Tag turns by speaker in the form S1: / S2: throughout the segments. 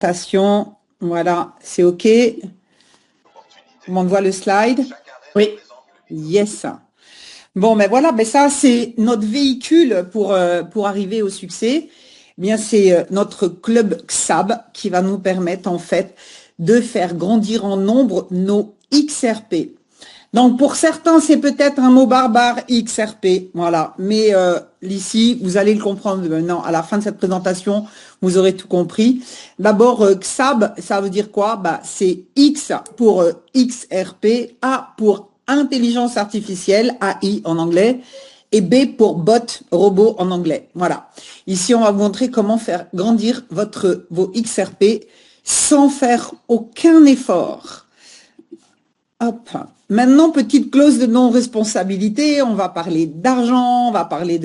S1: Présentation, voilà, c'est OK. Tout le monde voit le slide? Oui. Yes. Bon, mais voilà, mais ça, c'est notre véhicule pour arriver au succès. Eh bien, c'est notre club XAB qui va nous permettre, en fait, de faire grandir en nombre nos XRP. Donc, pour certains, c'est peut-être un mot barbare, XRP, voilà. Mais ici, vous allez le comprendre maintenant. À la fin de cette présentation, vous aurez tout compris. D'abord, XAB, ça veut dire quoi? Bah, c'est X pour XRP, A pour intelligence artificielle, AI en anglais, et B pour bot, robot en anglais. Voilà. Ici, on va vous montrer comment faire grandir vos XRP sans faire aucun effort. Hop. Maintenant, petite clause de non-responsabilité, on va parler d'argent, on va parler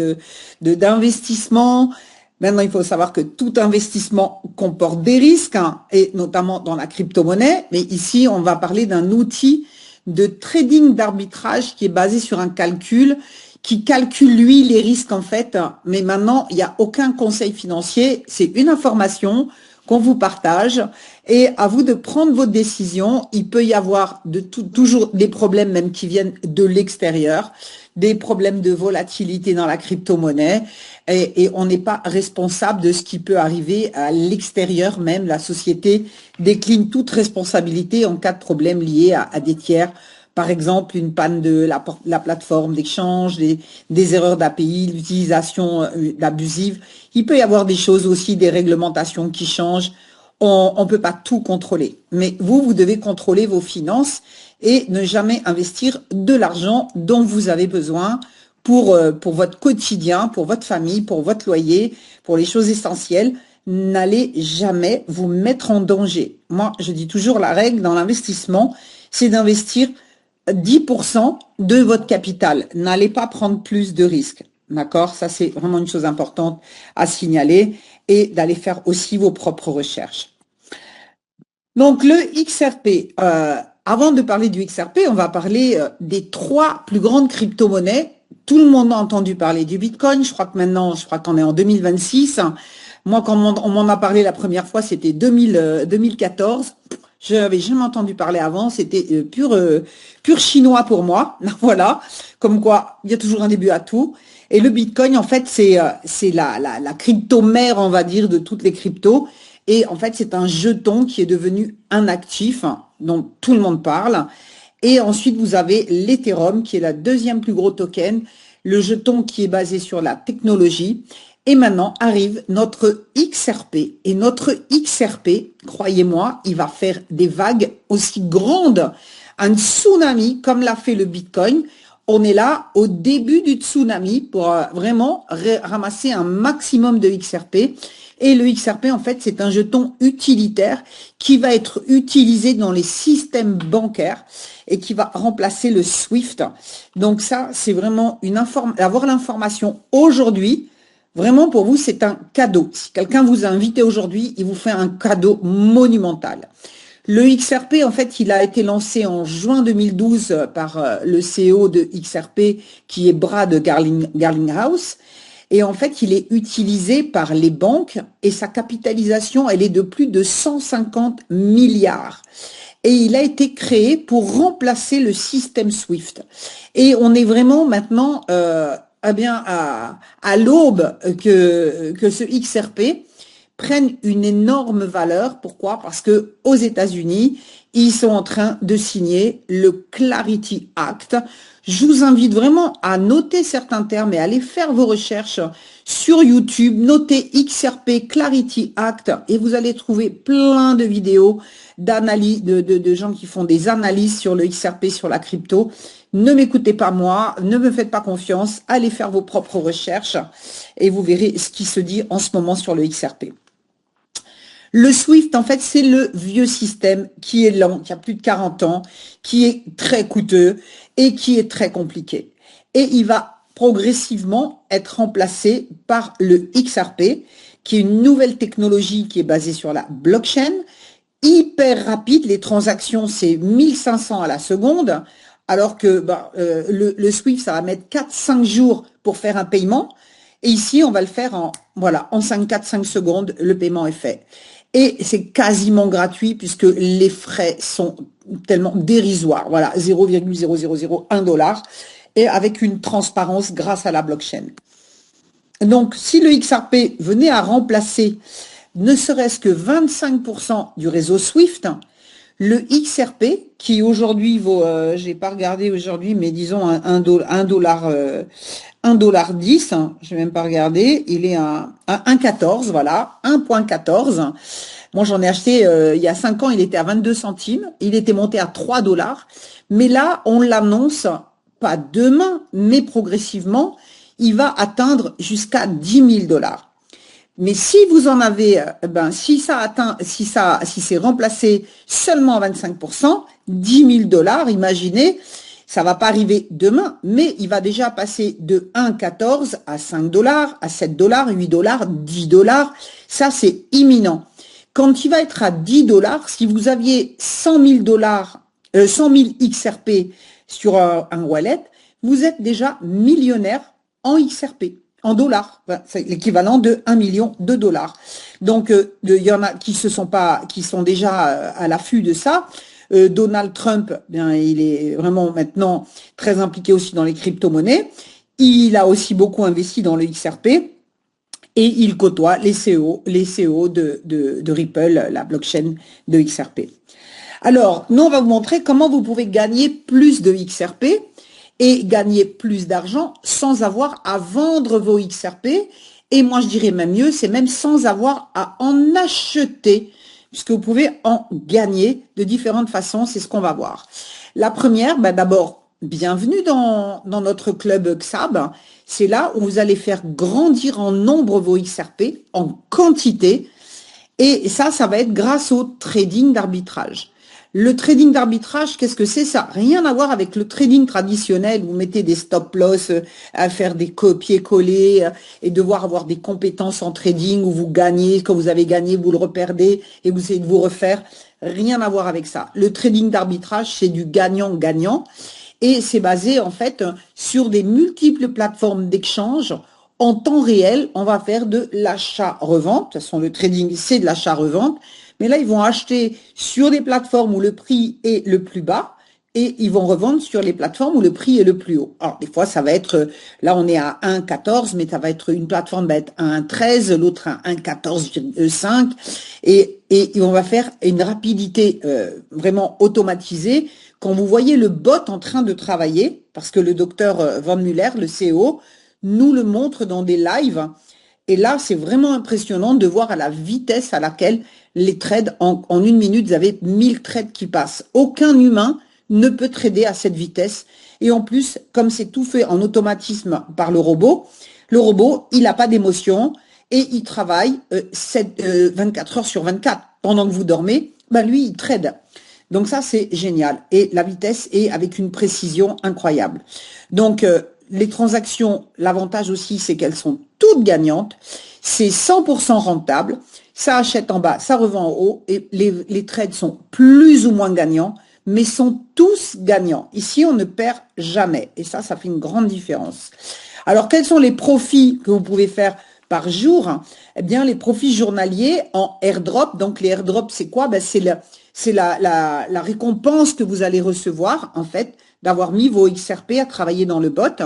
S1: d'investissement. Maintenant, il faut savoir que tout investissement comporte des risques, hein, et notamment dans la crypto-monnaie. Mais ici, on va parler d'un outil de trading d'arbitrage qui est basé sur un calcul, qui calcule, lui, les risques, en fait. Mais maintenant, il n'y a aucun conseil financier. C'est une information qu'on vous partage et à vous de prendre votre décision. Il peut y avoir toujours des problèmes même qui viennent de l'extérieur, des problèmes de volatilité dans la crypto-monnaie et on n'est pas responsable de ce qui peut arriver à l'extérieur même. La société décline toute responsabilité en cas de problème lié à des tiers. Par exemple, une panne de la plateforme d'échange, des erreurs d'API, l'utilisation abusive. Il peut y avoir des choses aussi, des réglementations qui changent. On ne peut pas tout contrôler. Mais vous devez contrôler vos finances et ne jamais investir de l'argent dont vous avez besoin pour votre quotidien, pour votre famille, pour votre loyer, pour les choses essentielles. N'allez jamais vous mettre en danger. Moi, je dis toujours la règle dans l'investissement, c'est d'investir 10% de votre capital. N'allez pas prendre plus de risques. D'accord? Ça, c'est vraiment une chose importante à signaler et d'aller faire aussi vos propres recherches. Donc, le XRP. Avant de parler du XRP, on va parler des 3 plus grandes crypto-monnaies. Tout le monde a entendu parler du Bitcoin. Je crois qu'on est en 2026. Moi, quand on m'en a parlé la première fois, c'était 2014. Je n'avais jamais entendu parler avant. C'était pur chinois pour moi. Voilà. Comme quoi, il y a toujours un début à tout. Et le Bitcoin, en fait, c'est la crypto-mère, on va dire, de toutes les cryptos. Et en fait, c'est un jeton qui est devenu un actif dont tout le monde parle. Et ensuite, vous avez l'Ethereum, qui est la deuxième plus gros token, le jeton qui est basé sur la technologie. Et maintenant arrive notre XRP. Et notre XRP, croyez-moi, il va faire des vagues aussi grandes, un tsunami comme l'a fait le Bitcoin. On est là au début du tsunami pour vraiment ramasser un maximum de XRP. Et le XRP, en fait, c'est un jeton utilitaire qui va être utilisé dans les systèmes bancaires et qui va remplacer le SWIFT. Donc ça, c'est vraiment avoir l'information aujourd'hui. Vraiment, pour vous, c'est un cadeau. Si quelqu'un vous a invité aujourd'hui, il vous fait un cadeau monumental. Le XRP, en fait, il a été lancé en juin 2012 par le CEO de XRP, qui est Brad Garlinghouse. Et en fait, il est utilisé par les banques et sa capitalisation, elle est de plus de 150 milliards. Et il a été créé pour remplacer le système SWIFT. Et on est vraiment maintenant à l'aube que ce XRP prenne une énorme valeur. Pourquoi? Parce que aux États-Unis, ils sont en train de signer le Clarity Act. Je vous invite vraiment à noter certains termes et à aller faire vos recherches sur YouTube. Notez XRP Clarity Act et vous allez trouver plein de vidéos d'analyse, de gens qui font des analyses sur le XRP, sur la crypto. Ne m'écoutez pas moi, ne me faites pas confiance, allez faire vos propres recherches et vous verrez ce qui se dit en ce moment sur le XRP. Le SWIFT, en fait, c'est le vieux système qui est lent, qui a plus de 40 ans, qui est très coûteux et qui est très compliqué. Et il va progressivement être remplacé par le XRP, qui est une nouvelle technologie qui est basée sur la blockchain, hyper rapide. Les transactions, c'est 1500 à la seconde, alors que le SWIFT, ça va mettre 4-5 jours pour faire un paiement. Et ici, on va le faire en 4-5 secondes, le paiement est fait. et c'est quasiment gratuit puisque les frais sont tellement dérisoires. Voilà, 0,0001 dollar et avec une transparence grâce à la blockchain. Donc, si le XRP venait à remplacer ne serait-ce que 25% du réseau SWIFT, le XRP, qui aujourd'hui vaut, j'ai pas regardé aujourd'hui, mais disons un dollar, 1,10 $, hein, je vais même pas regarder, il est à 1,14, voilà, 1,14. Moi, j'en ai acheté il y a 5 ans, il était à 22 centimes, il était monté à 3 dollars, mais là, on l'annonce pas demain, mais progressivement, il va atteindre jusqu'à 10 000 dollars. Mais si vous en avez, si ça atteint, si c'est remplacé seulement à 25%, 10 000 dollars, imaginez, ça va pas arriver demain, mais il va déjà passer de 1,14 à 5 dollars, à 7 dollars, 8 dollars, 10 dollars. Ça, c'est imminent. Quand il va être à 10 dollars, si vous aviez 100 000 dollars, 100 000 XRP sur un wallet, vous êtes déjà millionnaire en XRP. En dollars, c'est l'équivalent de 1 million de dollars. Donc, il y en a qui sont déjà à l'affût de ça. Donald Trump, bien, il est vraiment maintenant très impliqué aussi dans les crypto-monnaies. Il a aussi beaucoup investi dans le XRP et il côtoie les CEO de Ripple, la blockchain de XRP. Alors, nous, on va vous montrer comment vous pouvez gagner plus de XRP et gagner plus d'argent sans avoir à vendre vos XRP. Et moi, je dirais même mieux, c'est même sans avoir à en acheter, puisque vous pouvez en gagner de différentes façons. C'est ce qu'on va voir. La première, d'abord, bienvenue dans notre club XAB. C'est là où vous allez faire grandir en nombre vos XRP, en quantité. Et ça va être grâce au trading d'arbitrage. Le trading d'arbitrage, qu'est-ce que c'est ça? Rien à voir avec le trading traditionnel. Vous mettez des stop-loss à faire des copier-coller et devoir avoir des compétences en trading où vous gagnez, quand vous avez gagné, vous le reperdez et vous essayez de vous refaire. Rien à voir avec ça. Le trading d'arbitrage, c'est du gagnant-gagnant et c'est basé en fait sur des multiples plateformes d'échange. En temps réel, on va faire de l'achat-revente. De toute façon, le trading, c'est de l'achat-revente. Mais là, ils vont acheter sur des plateformes où le prix est le plus bas et ils vont revendre sur les plateformes où le prix est le plus haut. Alors, des fois, ça va être, là, on est à 1,14, mais ça va être une plateforme va être à 1,13, l'autre à 1,14,5 et on va faire une rapidité vraiment automatisée. Quand vous voyez le bot en train de travailler, parce que le docteur Van Muller, le CEO, nous le montre dans des lives. Et là, c'est vraiment impressionnant de voir à la vitesse à laquelle les trades, en 1 minute, vous avez 1000 trades qui passent. Aucun humain ne peut trader à cette vitesse. Et en plus, comme c'est tout fait en automatisme par le robot, il n'a pas d'émotion et il travaille 24 heures sur 24. Pendant que vous dormez, lui, il trade. Donc ça, c'est génial. Et la vitesse est avec une précision incroyable. Donc, les transactions, l'avantage aussi, c'est qu'elles sont toutes gagnantes. C'est 100% rentable. Ça achète en bas, ça revend en haut. Et les trades sont plus ou moins gagnants, mais sont tous gagnants. Ici, on ne perd jamais. Et ça fait une grande différence. Alors, quels sont les profits que vous pouvez faire par jour? Eh bien, les profits journaliers en airdrop. Donc, les airdrops, c'est quoi? C'est la récompense que vous allez recevoir, en fait, d'avoir mis vos XRP à travailler dans le bot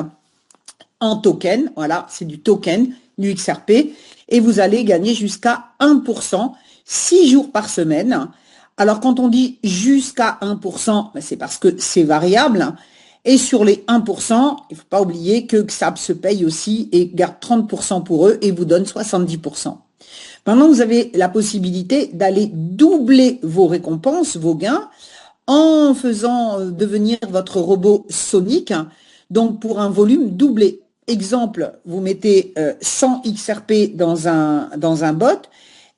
S1: en token. Voilà, c'est du token, du XRP. Et vous allez gagner jusqu'à 1%, 6 jours par semaine. Alors, quand on dit jusqu'à 1%, c'est parce que c'est variable. Et sur les 1%, il ne faut pas oublier que XAB se paye aussi et garde 30% pour eux et vous donne 70%. Maintenant, vous avez la possibilité d'aller doubler vos récompenses, vos gains, en faisant devenir votre robot sonique, donc pour un volume doublé. Exemple, vous mettez 100 XRP dans un bot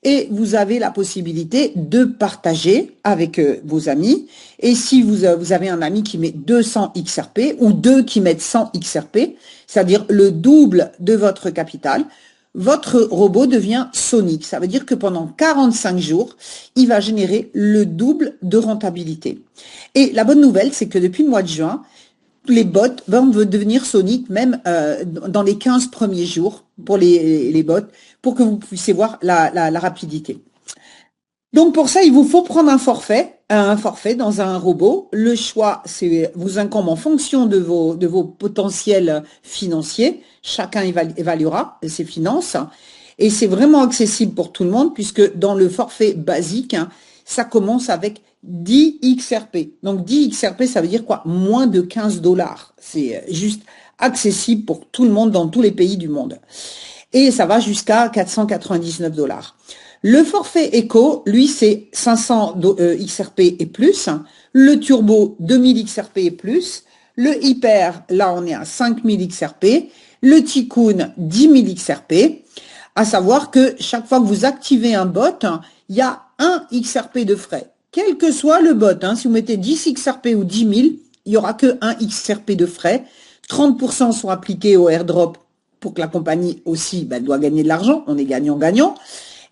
S1: et vous avez la possibilité de partager avec vos amis. Et si vous avez un ami qui met 200 XRP ou deux qui mettent 100 XRP, c'est-à-dire le double de votre capital, votre robot devient sonique. Ça veut dire que pendant 45 jours, il va générer le double de rentabilité. Et la bonne nouvelle, c'est que depuis le mois de juin, les bots vont devenir soniques même dans les 15 premiers jours pour les bots, pour que vous puissiez voir la rapidité. Donc pour ça, il vous faut prendre un forfait dans un robot. Le choix, c'est vous incombe en fonction de vos potentiels financiers. Chacun évaluera ses finances. Et c'est vraiment accessible pour tout le monde puisque dans le forfait basique, hein, ça commence avec 10 XRP. Donc 10 XRP, ça veut dire quoi? Moins de 15 dollars. C'est juste accessible pour tout le monde dans tous les pays du monde. Et ça va jusqu'à 499 dollars. Le forfait Eco, lui, c'est 500 XRP et plus. Le Turbo, 2000 XRP et plus. Le Hyper, là, on est à 5000 XRP. Le Tycoon, 10 000 XRP. À savoir que chaque fois que vous activez un bot, il y a un XRP de frais. Quel que soit le bot, hein, si vous mettez 10 XRP ou 10 000, il n'y aura que un XRP de frais. 30% sont appliqués au airdrop pour que la compagnie aussi elle doit gagner de l'argent. On est gagnant-gagnant.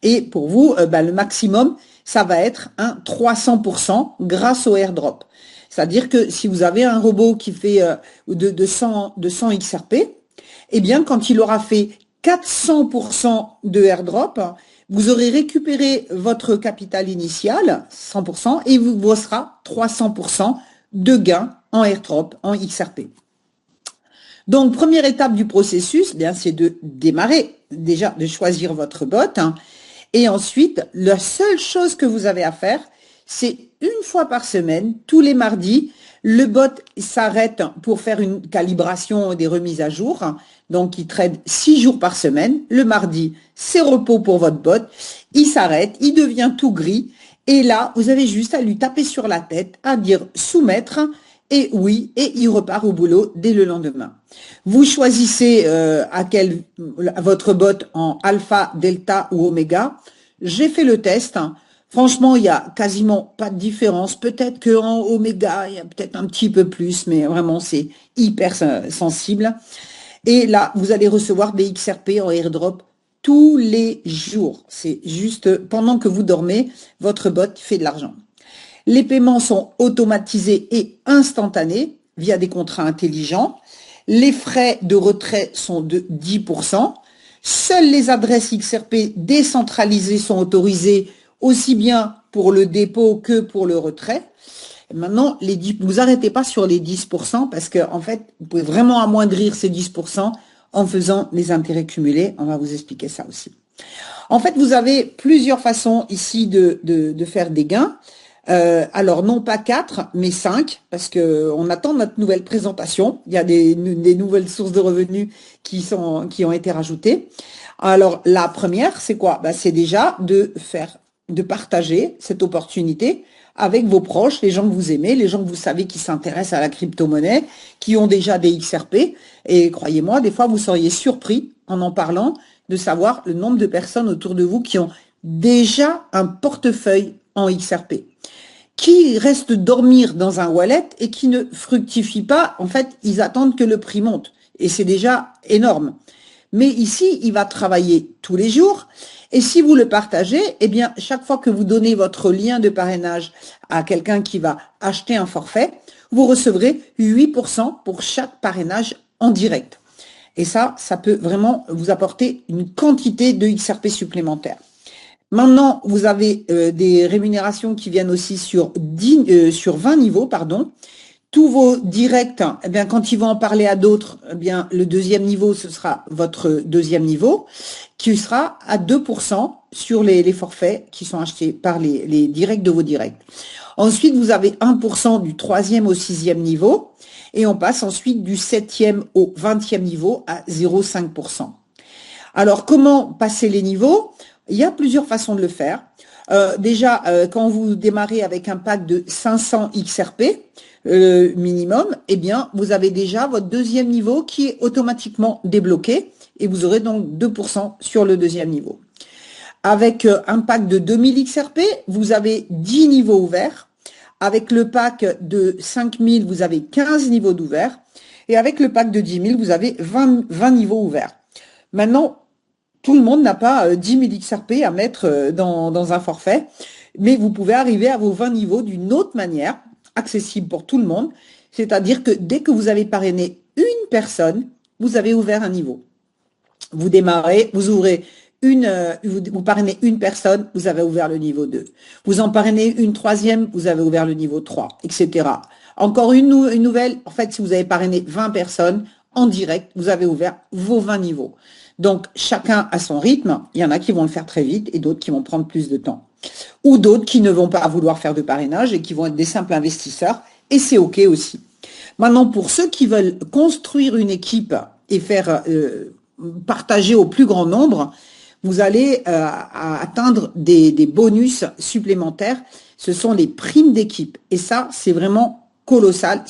S1: Et pour vous, le maximum, ça va être un 300% grâce au airdrop. C'est-à-dire que si vous avez un robot qui fait de 100 XRP, eh bien, quand il aura fait 400% de airdrop, vous aurez récupéré votre capital initial, 100%, et vous sera 300% de gain en airdrop, en XRP. Donc, première étape du processus, bien, c'est de démarrer, déjà de choisir votre bot. Hein, et ensuite, la seule chose que vous avez à faire, c'est une fois par semaine, tous les mardis, le bot s'arrête pour faire une calibration des remises à jour. Donc, il trade 6 jours par semaine. Le mardi, c'est repos pour votre bot. Il s'arrête, il devient tout gris. Et là, vous avez juste à lui taper sur la tête, à dire soumettre. Et oui, et il repart au boulot dès le lendemain. Vous choisissez votre bot en alpha, delta ou oméga. J'ai fait le test. Franchement, il y a quasiment pas de différence. Peut-être qu'en oméga, il y a peut-être un petit peu plus, mais vraiment, c'est hyper sensible. Et là, vous allez recevoir des XRP en airdrop tous les jours. C'est juste pendant que vous dormez, votre bot fait de l'argent. Les paiements sont automatisés et instantanés via des contrats intelligents. Les frais de retrait sont de 10%. Seules les adresses XRP décentralisées sont autorisées aussi bien pour le dépôt que pour le retrait. Et maintenant, vous arrêtez pas sur les 10% parce que en fait, vous pouvez vraiment amoindrir ces 10% en faisant les intérêts cumulés. On va vous expliquer ça aussi. En fait, vous avez plusieurs façons ici de faire des gains. Alors non pas 4, mais 5, parce que on attend notre nouvelle présentation. Il y a des nouvelles sources de revenus qui ont été rajoutées. Alors la première, c'est quoi? C'est déjà de partager cette opportunité avec vos proches, les gens que vous aimez, les gens que vous savez qui s'intéressent à la crypto-monnaie, qui ont déjà des XRP. Et croyez-moi, des fois, vous seriez surpris en parlant de savoir le nombre de personnes autour de vous qui ont déjà un portefeuille en XRP, qui restent dormir dans un wallet et qui ne fructifient pas. En fait, ils attendent que le prix monte. Et c'est déjà énorme. Mais ici, il va travailler tous les jours. Et si vous le partagez, eh bien, chaque fois que vous donnez votre lien de parrainage à quelqu'un qui va acheter un forfait, vous recevrez 8% pour chaque parrainage en direct. Et ça peut vraiment vous apporter une quantité de XRP supplémentaires. Maintenant, vous avez des rémunérations qui viennent aussi sur 20 niveaux, pardon. Tous vos directs, eh bien, quand ils vont en parler à d'autres, eh bien, le deuxième niveau, ce sera votre deuxième niveau, qui sera à 2% sur les forfaits qui sont achetés par les directs de vos directs. Ensuite, vous avez 1% du 3e au 6e niveau, et on passe ensuite du 7e au 20e niveau à 0,5%. Alors, comment passer les niveaux? Il y a plusieurs façons de le faire. Déjà, quand vous démarrez avec un pack de 500 XRP minimum, eh bien, vous avez déjà votre deuxième niveau qui est automatiquement débloqué et vous aurez donc 2% sur le deuxième niveau. Avec un pack de 2000 XRP, vous avez 10 niveaux ouverts. Avec le pack de 5000, vous avez 15 niveaux d'ouverts. Et avec le pack de 10 000, vous avez 20 niveaux ouverts. Maintenant, tout le monde n'a pas 10 000 XRP à mettre dans un forfait, mais vous pouvez arriver à vos 20 niveaux d'une autre manière, accessible pour tout le monde, c'est-à-dire que dès que vous avez parrainé une personne, vous avez ouvert un niveau. Vous démarrez, vous ouvrez vous parrainez une personne, vous avez ouvert le niveau 2. Vous en parrainez une troisième, vous avez ouvert le niveau 3, etc. Encore une nouvelle, en fait, si vous avez parrainé 20 personnes en direct, vous avez ouvert vos 20 niveaux. Donc, chacun à son rythme. Il y en a qui vont le faire très vite et d'autres qui vont prendre plus de temps. Ou d'autres qui ne vont pas vouloir faire de parrainage et qui vont être des simples investisseurs. Et c'est OK aussi. Maintenant, pour ceux qui veulent construire une équipe et faire partager au plus grand nombre, vous allez atteindre des bonus supplémentaires. Ce sont les primes d'équipe. Et ça, c'est vraiment colossal.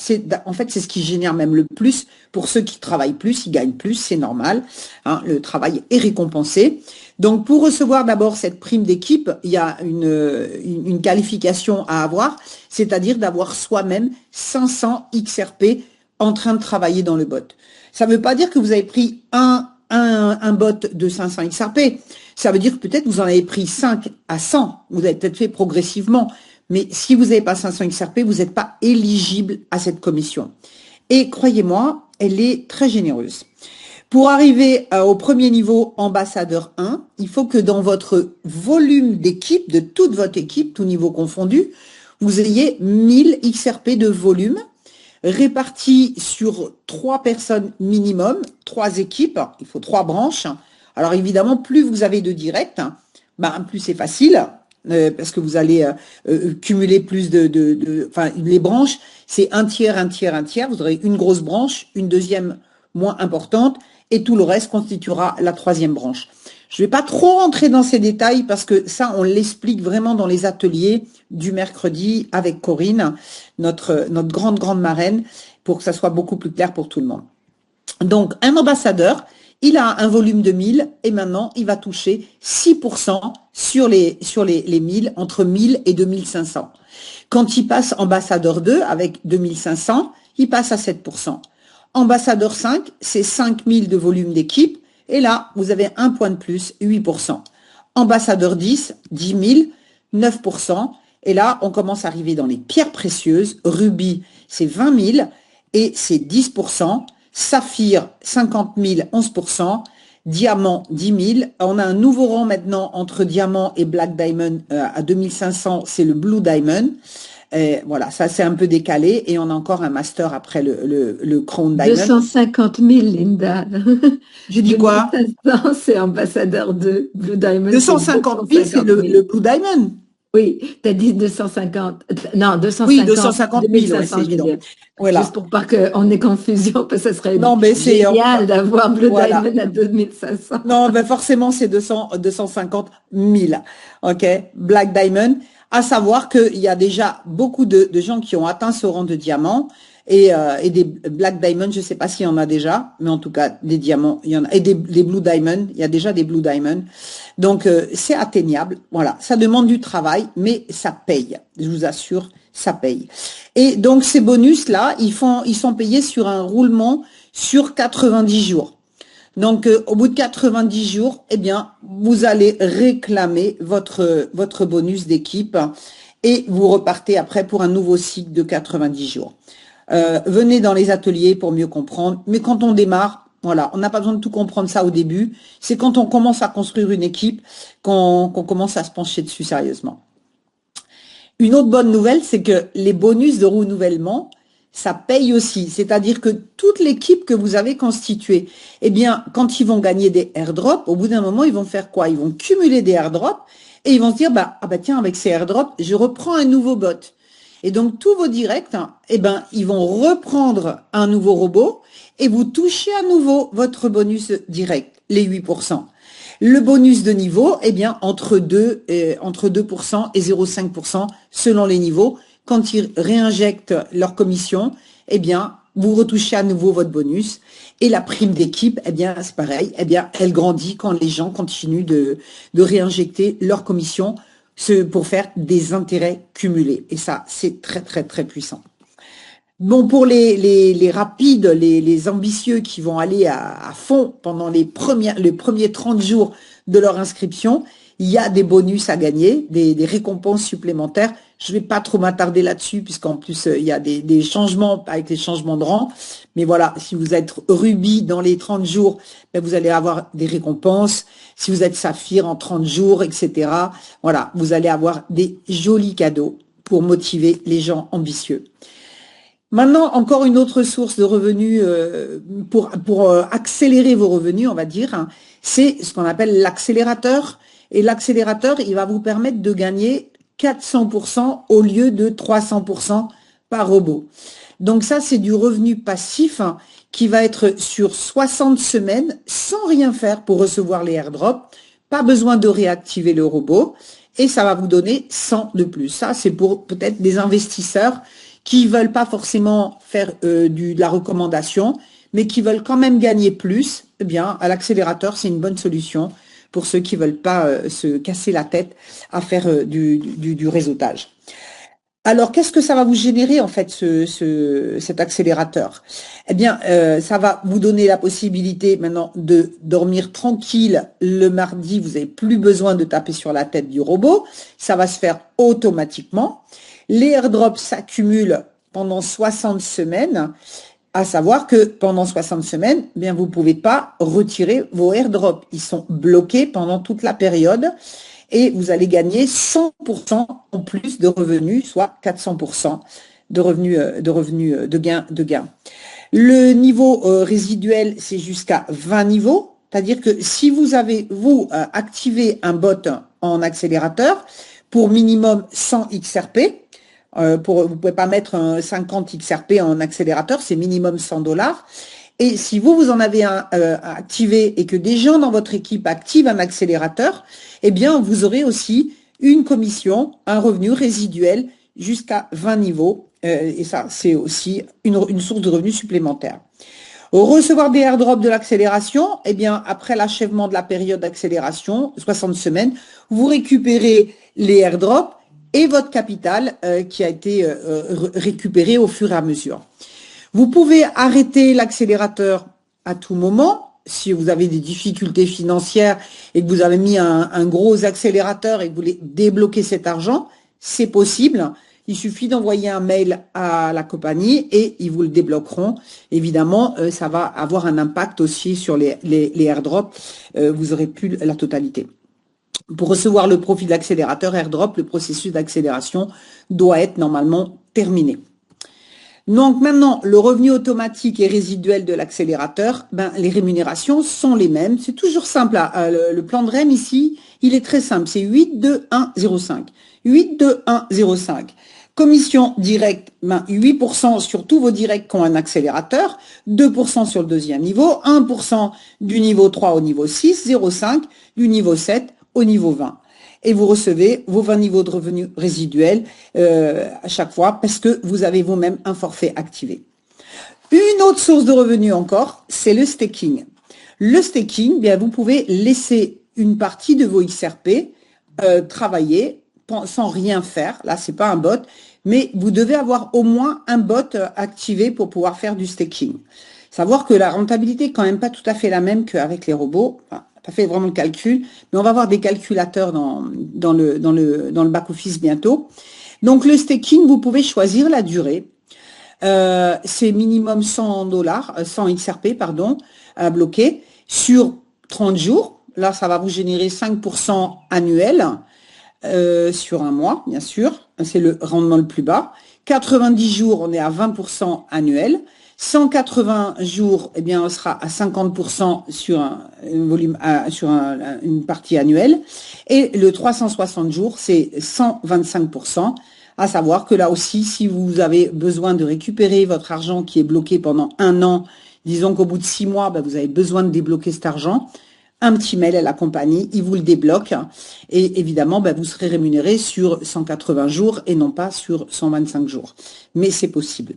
S1: En fait, c'est ce qui génère même le plus pour ceux qui travaillent plus, ils gagnent plus, c'est normal. Hein, le travail est récompensé. Donc, pour recevoir d'abord cette prime d'équipe, il y a une qualification à avoir, c'est-à-dire d'avoir soi-même 500 XRP en train de travailler dans le bot. Ça ne veut pas dire que vous avez pris un bot de 500 XRP. Ça veut dire que peut-être vous en avez pris 5 à 100. Vous avez peut-être fait progressivement. Mais si vous n'avez pas 500 XRP, vous n'êtes pas éligible à cette commission. Et croyez-moi, elle est très généreuse. Pour arriver au premier niveau ambassadeur 1, il faut que dans votre volume d'équipe, de toute votre équipe, tout niveau confondu, vous ayez 1000 XRP de volume répartis sur 3 personnes minimum, 3 équipes, il faut 3 branches. Alors évidemment, plus vous avez de directs, plus c'est facile, parce que vous allez cumuler plus enfin, les branches, c'est un tiers, un tiers, un tiers. Vous aurez une grosse branche, une deuxième moins importante, et tout le reste constituera la troisième branche. Je ne vais pas trop rentrer dans ces détails parce que ça, on l'explique vraiment dans les ateliers du mercredi avec Corinne, notre grande marraine, pour que ça soit beaucoup plus clair pour tout le monde. Donc, un ambassadeur, il a un volume de 1000 et maintenant, il va toucher 6% sur les 1000, entre 1000 et 2500. Quand il passe ambassadeur 2 avec 2500, il passe à 7%. Ambassadeur 5, c'est 5000 de volume d'équipe. Et là, vous avez un point de plus, 8%. Ambassadeur 10, 10 000, 9%. Et là, on commence à arriver dans les pierres précieuses. Rubis, c'est 20 000 et c'est 10%. Saphir, 50 000, 11%. Diamant, 10 000. On a un nouveau rang maintenant entre diamant et black diamond à 2500, c'est le blue diamond. Voilà, ça c'est un peu décalé et on a encore un master après le Crown Diamond.
S2: 250 000, Linda.
S1: J'ai dit quoi?
S2: 2500, c'est ambassadeur 2, Blue Diamond.
S1: 250 000, c'est le Blue Diamond.
S2: Oui, tu as dit 250. Non, 250.
S1: Oui, 250 000, ouais, c'est évident.
S2: Voilà. Juste pour pas qu'on ait confusion, parce que ça serait
S1: génial
S2: d'avoir Blue Diamond à 2500.
S1: Non, ben forcément, c'est 250 000. OK? Black Diamond. À savoir qu'il y a déjà beaucoup de gens qui ont atteint ce rang de diamant et des Black Diamond, je ne sais pas s'il y en a déjà, mais en tout cas, des diamants, il y en a. Et des Blue Diamond, il y a déjà des Blue Diamond. Donc, c'est atteignable. Voilà, ça demande du travail, mais ça paye. Je vous assure, ça paye. Et donc, ces bonus-là, ils sont payés sur un roulement sur 90 jours. Donc, au bout de 90 jours, eh bien, vous allez réclamer votre bonus d'équipe et vous repartez après pour un nouveau cycle de 90 jours. Venez dans les ateliers pour mieux comprendre. Mais quand on démarre, voilà, on n'a pas besoin de tout comprendre ça au début. C'est quand on commence à construire une équipe qu'on commence à se pencher dessus sérieusement. Une autre bonne nouvelle, c'est que les bonus de renouvellement, ça paye aussi. C'est-à-dire que toute l'équipe que vous avez constituée, eh bien, quand ils vont gagner des airdrops, au bout d'un moment, ils vont faire quoi? Ils vont cumuler des airdrops et ils vont se dire, tiens, avec ces airdrops, je reprends un nouveau bot. Et donc, tous vos directs, eh ben, ils vont reprendre un nouveau robot et vous touchez à nouveau votre bonus direct, les 8%. Le bonus de niveau, eh bien, entre 2% et 0,5% selon les niveaux. Quand ils réinjectent leur commission, eh bien, vous retouchez à nouveau votre bonus. Et la prime d'équipe, eh bien, c'est pareil. Eh bien, elle grandit quand les gens continuent de réinjecter leur commission pour faire des intérêts cumulés. Et ça, c'est très, très, très puissant. Bon, pour les rapides, les ambitieux qui vont aller à fond pendant les premiers 30 jours de leur inscription, il y a des bonus à gagner, des récompenses supplémentaires. Je vais pas trop m'attarder là-dessus, puisqu'en plus, il y a des changements avec les changements de rang. Mais voilà, si vous êtes rubis dans les 30 jours, ben vous allez avoir des récompenses. Si vous êtes saphir en 30 jours, etc. Voilà, vous allez avoir des jolis cadeaux pour motiver les gens ambitieux. Maintenant, encore une autre source de revenus pour accélérer vos revenus, on va dire, hein, c'est ce qu'on appelle l'accélérateur. Et l'accélérateur, il va vous permettre de gagner 400% au lieu de 300% par robot. Donc ça, c'est du revenu passif hein, qui va être sur 60 semaines sans rien faire pour recevoir les airdrops. Pas besoin de réactiver le robot et ça va vous donner 100 de plus. Ça, c'est pour peut-être des investisseurs qui veulent pas forcément faire de la recommandation, mais qui veulent quand même gagner plus. Eh bien, à l'accélérateur, c'est une bonne solution pour ceux qui veulent pas se casser la tête à faire du réseautage. Alors, qu'est-ce que ça va vous générer en fait cet accélérateur? Eh bien, ça va vous donner la possibilité maintenant de dormir tranquille le mardi. Vous n'avez plus besoin de taper sur la tête du robot. Ça va se faire automatiquement. Les airdrops s'accumulent pendant 60 semaines, à savoir que pendant 60 semaines, eh bien vous pouvez pas retirer vos airdrops. Ils sont bloqués pendant toute la période et vous allez gagner 100% en plus de revenus, soit 400% de gains. Le niveau résiduel, c'est jusqu'à 20 niveaux. C'est-à-dire que si vous avez, activé un bot en accélérateur pour minimum 100 XRP, vous pouvez pas mettre un 50 XRP en accélérateur, c'est minimum $100. Et si vous en avez un activé et que des gens dans votre équipe activent un accélérateur, eh bien, vous aurez aussi une commission, un revenu résiduel jusqu'à 20 niveaux. Et ça, c'est aussi une source de revenus supplémentaire. Recevoir des airdrops de l'accélération, eh bien, après l'achèvement de la période d'accélération, 60 semaines, vous récupérez les airdrops et votre capital qui a été récupéré au fur et à mesure. Vous pouvez arrêter l'accélérateur à tout moment. Si vous avez des difficultés financières et que vous avez mis un gros accélérateur et que vous voulez débloquer cet argent, c'est possible. Il suffit d'envoyer un mail à la compagnie et ils vous le débloqueront. Évidemment, ça va avoir un impact aussi sur les airdrops. Vous aurez plus la totalité. Pour recevoir le profit de l'accélérateur airdrop, le processus d'accélération doit être normalement terminé. Donc maintenant, le revenu automatique et résiduel de l'accélérateur, les rémunérations sont les mêmes. C'est toujours simple. Le plan de REM ici, il est très simple. C'est 82105. 82105. Commission directe, 8% sur tous vos directs qui ont un accélérateur, 2% sur le deuxième niveau, 1% du niveau 3 au niveau 6, 0,5 du niveau 7 au niveau 20. Et vous recevez vos 20 niveaux de revenus résiduels à chaque fois parce que vous avez vous-même un forfait activé. Une autre source de revenus encore, c'est le staking. Le staking, bien vous pouvez laisser une partie de vos XRP travailler sans rien faire. Là, c'est pas un bot, mais vous devez avoir au moins un bot activé pour pouvoir faire du staking. Savoir que la rentabilité est quand même pas tout à fait la même qu'avec les robots. Enfin, pas fait vraiment le calcul, mais on va avoir des calculateurs dans le back-office bientôt. Donc le staking, vous pouvez choisir la durée. C'est minimum $100, 100 XRP, pardon, à bloquer sur 30 jours. Là, ça va vous générer 5% annuel sur un mois, bien sûr. C'est le rendement le plus bas. 90 jours, on est à 20% annuel. 180 jours, eh bien, on sera à 50% sur un volume, une partie annuelle. Et le 360 jours, c'est 125%. À savoir que là aussi, si vous avez besoin de récupérer votre argent qui est bloqué pendant un an, disons qu'au bout de 6 mois, vous avez besoin de débloquer cet argent, un petit mail à la compagnie, il vous le débloque. Et évidemment, vous serez rémunéré sur 180 jours et non pas sur 125 jours. Mais c'est possible.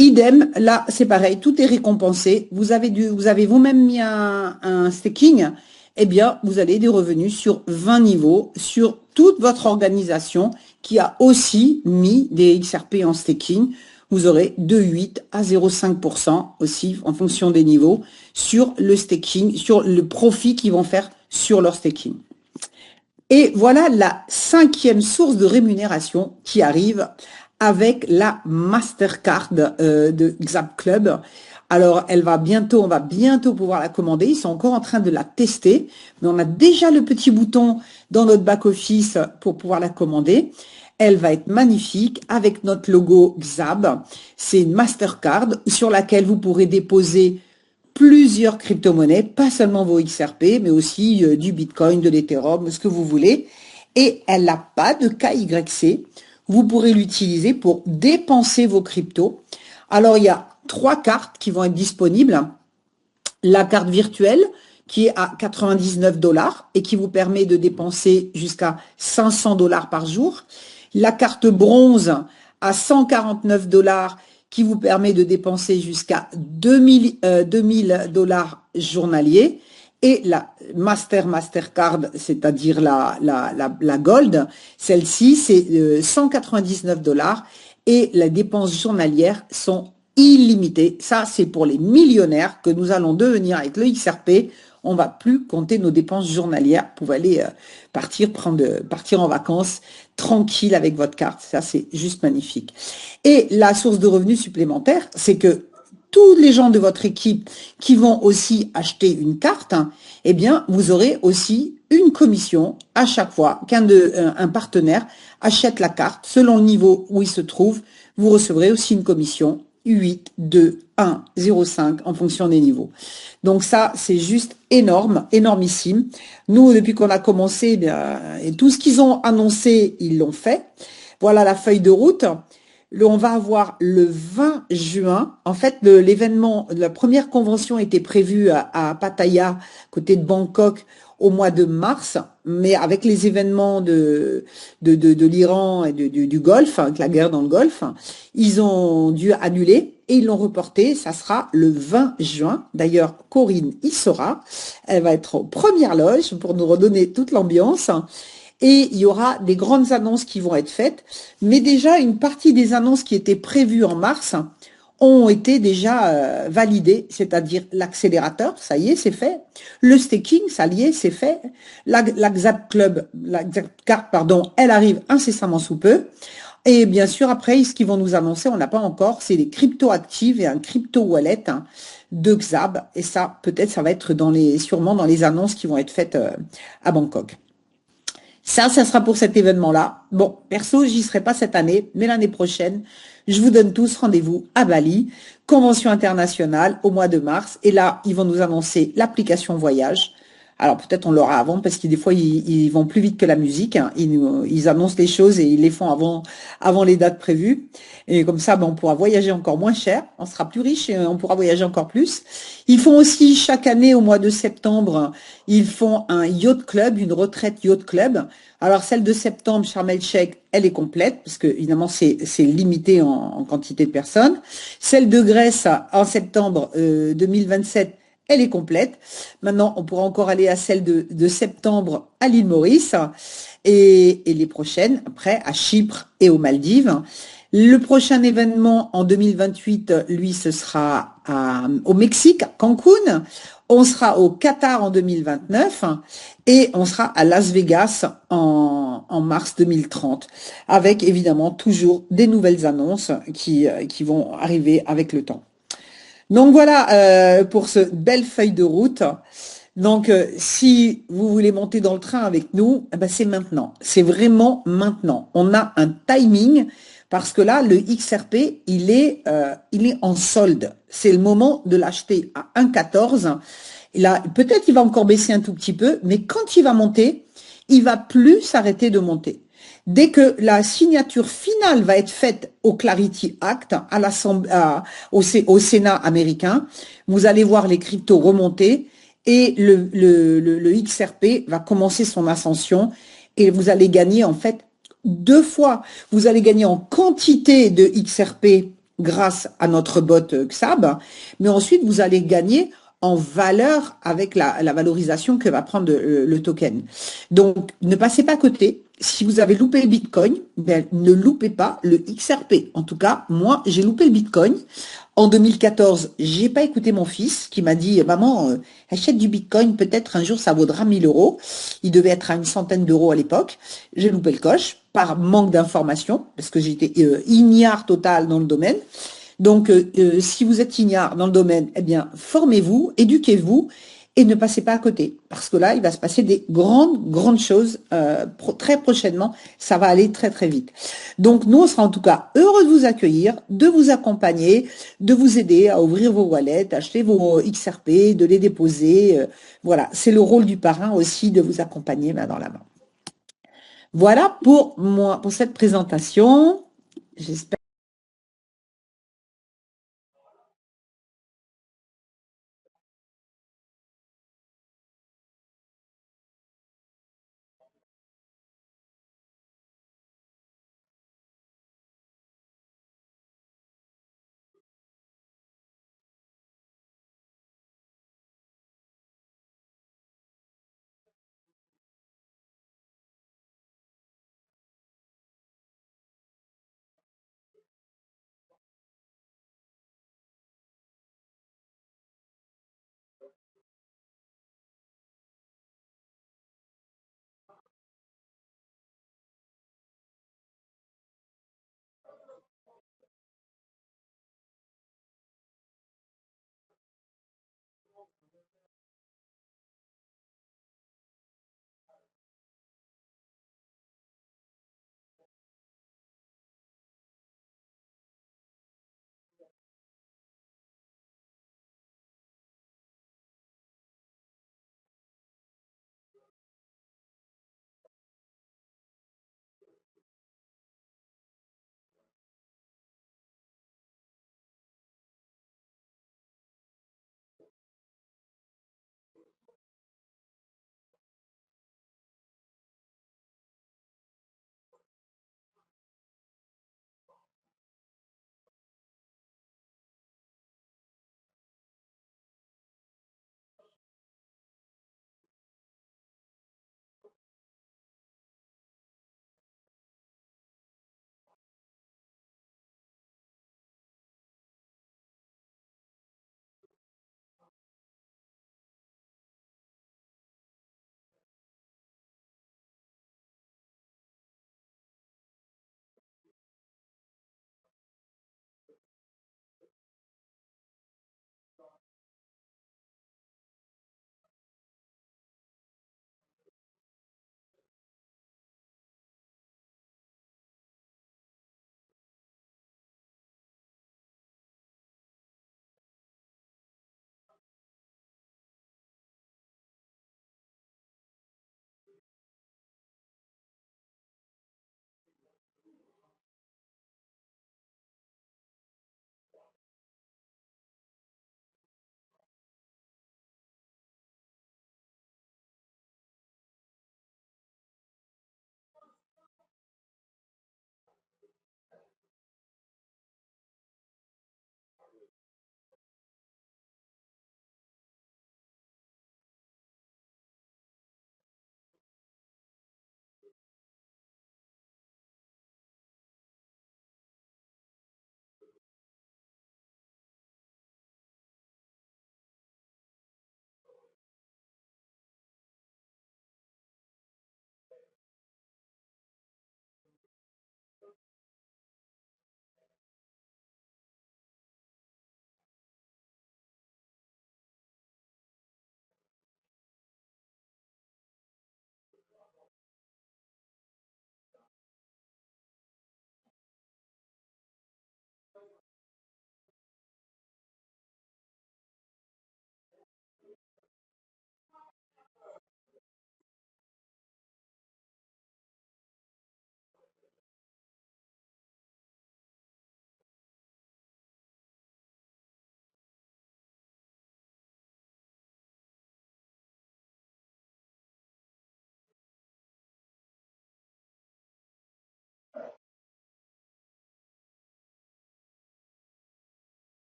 S1: Idem, là, c'est pareil, tout est récompensé. Vous avez vous-même mis un staking, eh bien, vous avez des revenus sur 20 niveaux, sur toute votre organisation qui a aussi mis des XRP en staking. Vous aurez de 8 à 0,5% aussi, en fonction des niveaux, sur le staking, sur le profit qu'ils vont faire sur leur staking. Et voilà la 5e source de rémunération qui arrive avec la Mastercard de Xap Club. Alors, on va bientôt pouvoir la commander. Ils sont encore en train de la tester, mais on a déjà le petit bouton dans notre back-office pour pouvoir la commander. Elle va être magnifique avec notre logo Xab. C'est une Mastercard sur laquelle vous pourrez déposer plusieurs crypto-monnaies, pas seulement vos XRP, mais aussi du Bitcoin, de l'Ethereum, ce que vous voulez. Et elle n'a pas de KYC. Vous pourrez l'utiliser pour dépenser vos cryptos. Alors, il y a 3 cartes qui vont être disponibles. La carte virtuelle qui est à 99 $ et qui vous permet de dépenser jusqu'à 500 $ par jour. La carte bronze à 149 $ qui vous permet de dépenser jusqu'à 2000 $ journaliers. Et la Mastercard, c'est-à-dire la Gold, celle-ci, c'est 199 $ et les dépenses journalières sont illimitées. Ça, c'est pour les millionnaires que nous allons devenir avec le XRP. On va plus compter nos dépenses journalières pour aller partir en vacances tranquille avec votre carte. Ça, c'est juste magnifique. Et la source de revenus supplémentaire, c'est que tous les gens de votre équipe qui vont aussi acheter une carte, eh bien, vous aurez aussi une commission à chaque fois qu'un partenaire achète la carte. Selon le niveau où il se trouve, vous recevrez aussi une commission 8, 2, 1, 0,5 en fonction des niveaux. Donc ça, c'est juste énorme, énormissime. Nous, depuis qu'on a commencé, eh bien, et tout ce qu'ils ont annoncé, ils l'ont fait. Voilà la feuille de route. On va avoir le 20 juin. En fait, l'événement, la première convention était prévue à Pattaya, côté de Bangkok, au mois de mars, mais avec les événements de l'Iran et du Golfe, avec la guerre dans le Golfe, ils ont dû annuler et ils l'ont reporté. Ça sera le 20 juin. D'ailleurs, Corinne y sera. Elle va être aux premières loges pour nous redonner toute l'ambiance. Et il y aura des grandes annonces qui vont être faites. Mais déjà, une partie des annonces qui étaient prévues en mars ont été déjà validées, c'est-à-dire l'accélérateur, ça y est, c'est fait. Le staking, ça y est, c'est fait. La Xap Card, pardon, elle arrive incessamment sous peu. Et bien sûr, après, ce qu'ils vont nous annoncer, on n'a pas encore, c'est des crypto-actives et un crypto-wallet de Xab. Et ça, peut-être, ça va être sûrement dans les annonces qui vont être faites à Bangkok. Ça sera pour cet événement-là. Bon, perso, j'y serai pas cette année, mais l'année prochaine, je vous donne tous rendez-vous à Bali, convention internationale au mois de mars. Et là, ils vont nous annoncer l'application voyage. Alors peut-être on l'aura avant parce que des fois ils vont plus vite que la musique. Ils annoncent les choses et ils les font avant les dates prévues. Et comme ça, on pourra voyager encore moins cher, on sera plus riche et on pourra voyager encore plus. Ils font aussi chaque année au mois de septembre, ils font un yacht club, une retraite yacht club. Alors celle de septembre, Sharm el-Sheikh, elle est complète parce que évidemment c'est limité en quantité de personnes. Celle de Grèce en septembre 2027. Elle est complète. Maintenant, on pourra encore aller à celle de septembre à l'île Maurice et les prochaines, après, à Chypre et aux Maldives. Le prochain événement en 2028, lui, ce sera au Mexique, à Cancun. On sera au Qatar en 2029 et on sera à Las Vegas en mars 2030, avec évidemment toujours des nouvelles annonces qui vont arriver avec le temps. Donc voilà pour ce belle feuille de route. Donc si vous voulez monter dans le train avec nous, c'est maintenant. C'est vraiment maintenant. On a un timing parce que là, le XRP, il est en solde. C'est le moment de l'acheter à 1,14. Et là, peut-être il va encore baisser un tout petit peu, mais quand il va monter, il va plus s'arrêter de monter. Dès que la signature finale va être faite au Clarity Act, au Sénat américain, vous allez voir les cryptos remonter et le XRP va commencer son ascension et vous allez gagner en fait 2 fois. Vous allez gagner en quantité de XRP grâce à notre bot Xab, mais ensuite vous allez gagner en valeur avec la valorisation que va prendre le token. Donc, ne passez pas à côté. si vous avez loupé le Bitcoin, ben, ne loupez pas le XRP. En tout cas, moi, j'ai loupé le Bitcoin. En 2014, j'ai pas écouté mon fils qui m'a dit, maman, achète du Bitcoin, peut-être un jour ça vaudra 1 000 euros. Il devait être à une centaine d'euros à l'époque. J'ai loupé le coche par manque d'information parce que j'étais ignare total dans le domaine. Donc, si vous êtes ignare dans le domaine, eh bien, formez-vous, éduquez-vous et ne passez pas à côté. Parce que là, il va se passer des grandes, grandes choses très prochainement. Ça va aller très, très vite. Donc, nous, on sera en tout cas heureux de vous accueillir, de vous accompagner, de vous aider à ouvrir vos wallets, acheter vos XRP, de les déposer. Voilà, c'est le rôle du parrain aussi de vous accompagner main dans la main. Voilà pour moi, pour cette présentation. J'espère.